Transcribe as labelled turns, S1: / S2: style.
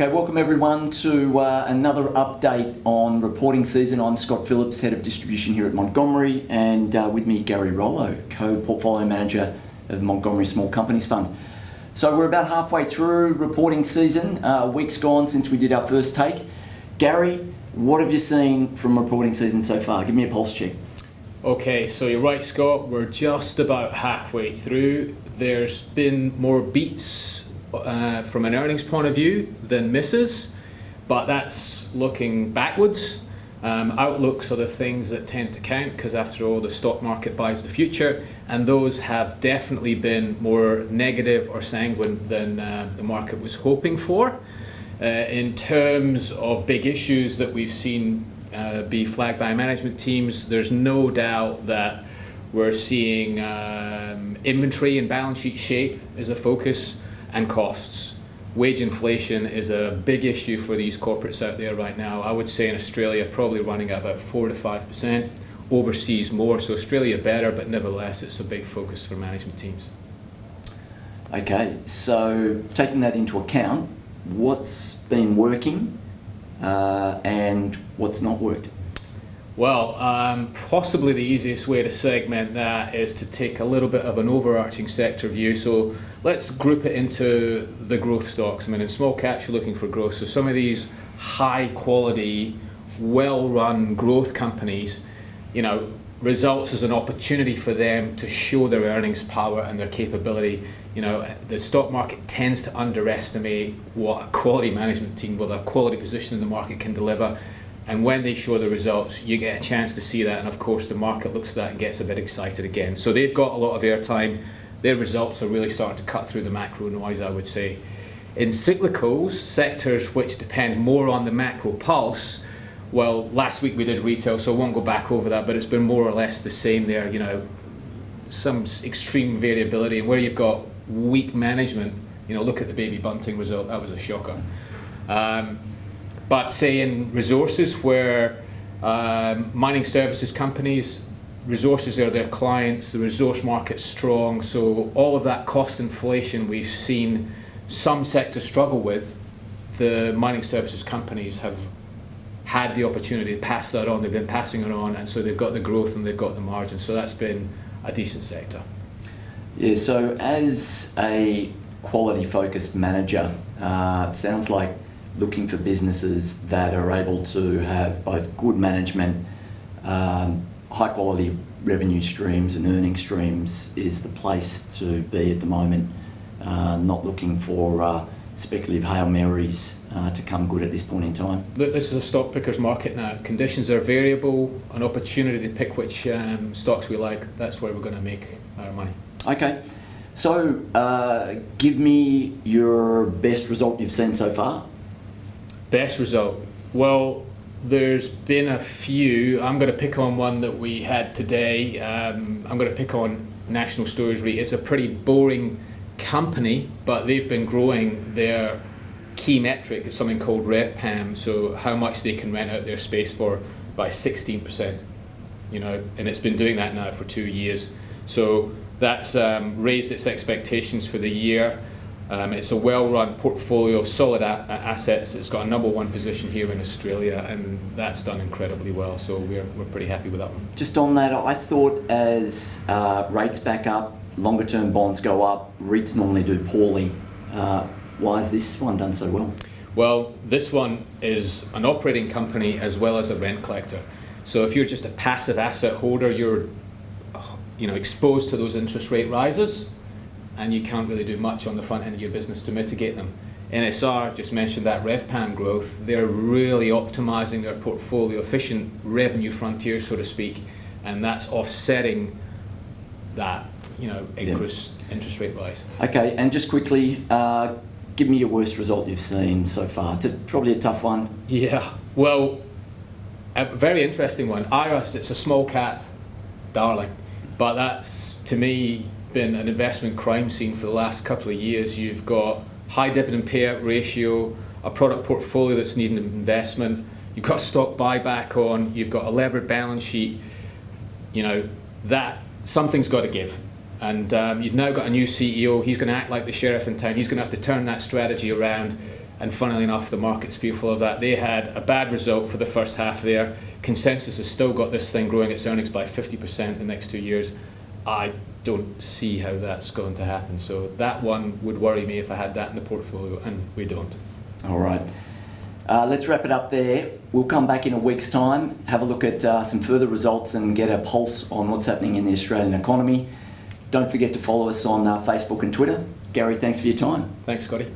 S1: Okay, welcome everyone to another update on reporting season. I'm Scott Phillips, Head of Distribution here at Montgomery, and with me Gary Rollo, Co-Portfolio Manager of the Montgomery Small Companies Fund. So we're about halfway through reporting season. A week's gone since we did our first take. Gary, what have you seen from reporting season so far? Give me a pulse check.
S2: Okay, so you're right, Scott. We're just about halfway through. There's been more beats from an earnings point of view than misses, but that's looking backwards. Outlooks are the things that tend to count because, after all, the stock market buys the future, and those have definitely been more negative or sanguine than the market was hoping for. In terms of big issues that we've seen be flagged by management teams, there's no doubt that we're seeing inventory and balance sheet shape is a focus, and costs. Wage inflation is a big issue for these corporates out there right now. I would say in Australia probably running at about 4 to 5%, overseas more, so Australia better, but nevertheless it's a big focus for management teams.
S1: Okay, so taking that into account, what's been working and what's not worked?
S2: Well, possibly the easiest way to segment that is to take a little bit of an overarching sector view. So let's group it into the growth stocks. I mean, in small caps, you're looking for growth. So some of these high quality, well-run growth companies, results as an opportunity for them to show their earnings power and their capability. The stock market tends to underestimate what a quality management team with a quality position in the market can deliver. And when they show the results, you get a chance to see that, and of course the market looks at that and gets a bit excited again. So they've got a lot of airtime. Their results are really starting to cut through the macro noise, I would say. In cyclicals, sectors which depend more on the macro pulse, well, last week we did retail, so I won't go back over that, but it's been more or less the same there. Some extreme variability, and where you've got weak management, look at the Baby Bunting result, that was a shocker. But say in resources where mining services companies, resources are their clients, the resource market's strong, so all of that cost inflation we've seen some sectors struggle with, the mining services companies have had the opportunity to pass that on, they've been passing it on, and so they've got the growth and they've got the margin, so that's been a decent sector.
S1: Yeah, so as a quality focused manager, it sounds like looking for businesses that are able to have both good management, high quality revenue streams and earning streams is the place to be at the moment. Not looking for speculative Hail Marys to come good at this point in time.
S2: Look, this is a stock picker's market now. Conditions are variable, an opportunity to pick which stocks we like. That's where we're going to make our money. Okay.
S1: So give me your best result you've seen so far.
S2: Best result? Well, there's been a few. I'm going to pick on one that we had today. I'm going to pick on National Storage REIT. It's a pretty boring company, but they've been growing their key metric. It's something called RevPAM, so how much they can rent out their space for, by 16%. And it's been doing that now for 2 years. So that's raised its expectations for the year. It's a well-run portfolio of solid assets. It's got a number one position here in Australia, and that's done incredibly well. So we're pretty happy with that one.
S1: Just on that, I thought as rates back up, longer-term bonds go up, REITs normally do poorly. Why has this one done so well?
S2: Well, this one is an operating company as well as a rent collector. So if you're just a passive asset holder, you're exposed to those interest rate rises, and you can't really do much on the front end of your business to mitigate them. NSR just mentioned that RevPAM growth. They're really optimizing their portfolio, efficient revenue frontier, so to speak, and that's offsetting that, increased interest rate rise. Okay,
S1: and just quickly, give me your worst result you've seen so far. It's probably a tough one.
S2: Yeah, well, a very interesting one. IRAS, it's a small cap darling, but that's, to me, been an investment crime scene for the last couple of years. You've got high dividend payout ratio, a product portfolio that's needing investment, you've got stock buyback on, you've got a levered balance sheet, that something's got to give. And you've now got a new CEO, he's going to act like the sheriff in town, he's going to have to turn that strategy around, and funnily enough, the market's fearful of that. They had a bad result for the first half there. Consensus has still got this thing growing its earnings by 50% the next 2 years. I don't see how that's going to happen. So that one would worry me if I had that in the portfolio, and we don't.
S1: All right. Let's wrap it up there. We'll come back in a week's time, have a look at some further results and get a pulse on what's happening in the Australian economy. Don't forget to follow us on Facebook and Twitter. Gary, thanks for your time.
S2: Thanks, Scotty.